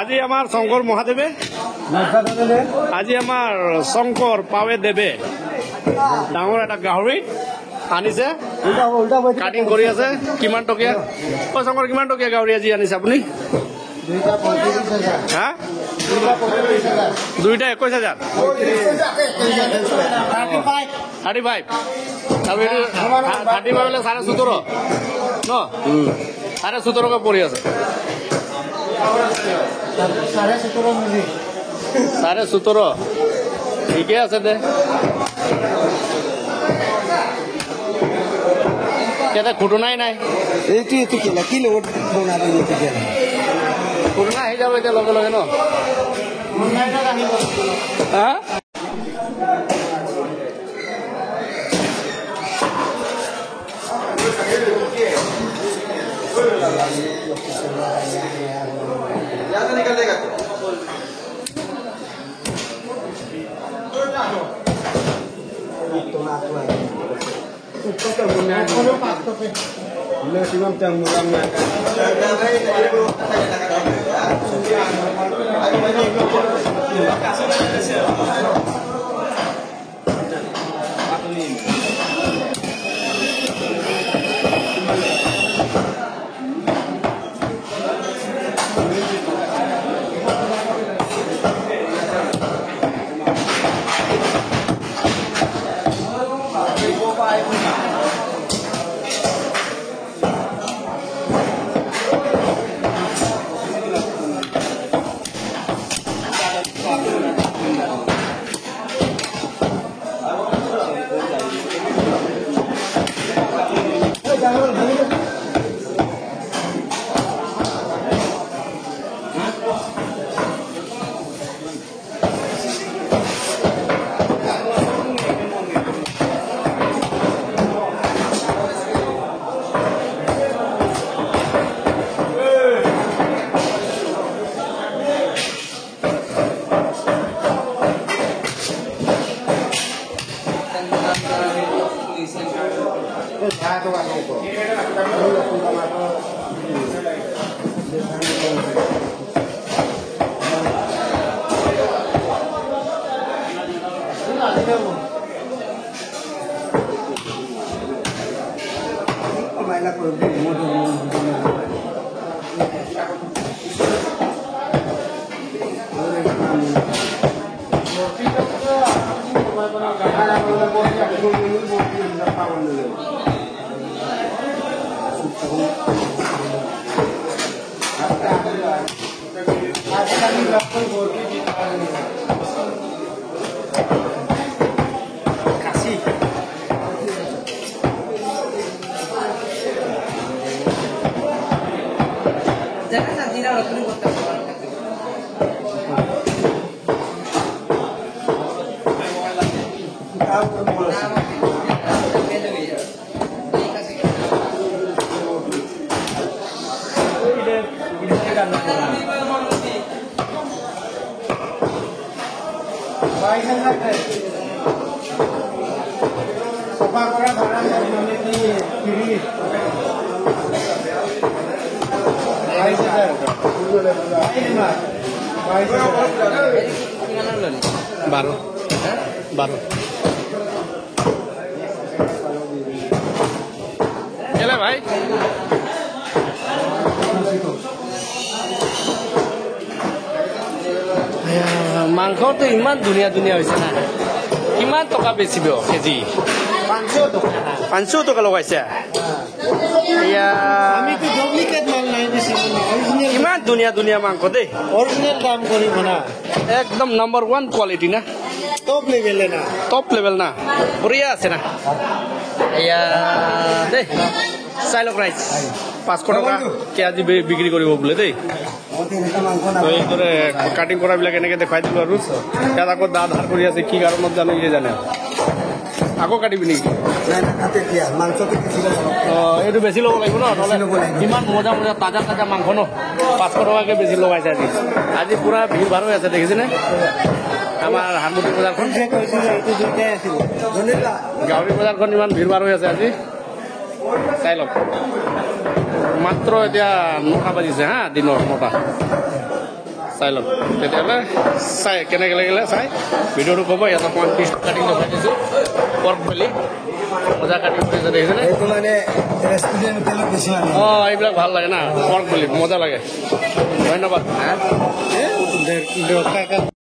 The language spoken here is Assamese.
আজি আমাৰ শংকৰ মহাদেৱে আজি আমাৰ শংকৰ পাৱে দেৱে ডাঙৰ এটা গাহৰি আনিছে কাটিং কৰি আছে কিমান টকীয়া শংকৰ কিমান টকীয়া গাহৰি আজি আনিছে আপুনি হা দুইটা 21,000 35 আৰু এইটো 35 হলে 17.5 ন 17.5 পৰি আছে 17.5 ঠিকে আছে দে কেটা ঘটনাই নাই এইটো কেলা কি লগত বনাবি এইটো কেলা ঘটনা আহি যাব এতিয়া লগে লগে ন হা याद निकल देगा बारो चले भाई मांस तो इमान धुनिया धुनिया ना किमान टका बेचिब केजी 500 टका लगाइছে इमान धुनिया धुनिया मांस दे ओरिजिनल दाम करिब ना एकदम नंबर 1 क्वालिटी ना टॉप लेवल ना बढ़िया আছে না ইয়া দে সাইলক রাইস 500 টাকা কে আজি বিক্রি কৰিব বলে দেই তো এই কৰে কাটিং কৰা বিলাক এনেকে দেখাই দিলো আৰু ইয়াত আকৌ দা ধাৰ কৰি আছে কি কাৰণত জানো ইয়ে জানে আকৌ কাটিবি নেকি এইটো বেছি ল'ব লাগিব ন ইমান মজা মজা তাজা তাজা মাংস ন 500 টকাকে বেছি লগাইছে আজি আজি পুৰা ভিৰ ভাৰ হৈ আছে দেখিছেনে আমাৰ হাৰমতি বজাৰখন গাঁৱৰী বজাৰখন ইমান ভিৰ ভাৰ হৈ আছে আজি চাই লওক মাত্ৰ এতিয়া 9টা বাজিছে হা দিনৰ 9টা চাই লওক তেতিয়াহ'লে চাই কেনেকৈ লাগিলে চাই ভিডিঅ'টো ক'ব ইয়াত অকণমান পিচ কাটিং দেখাই দিছোঁ পৰ্ক বেলি মজা কাটিং কৰিছে দেখিছেনে অঁ এইবিলাক ভাল লাগে না পৰ্ক বেলি মজা লাগে ধন্যবাদ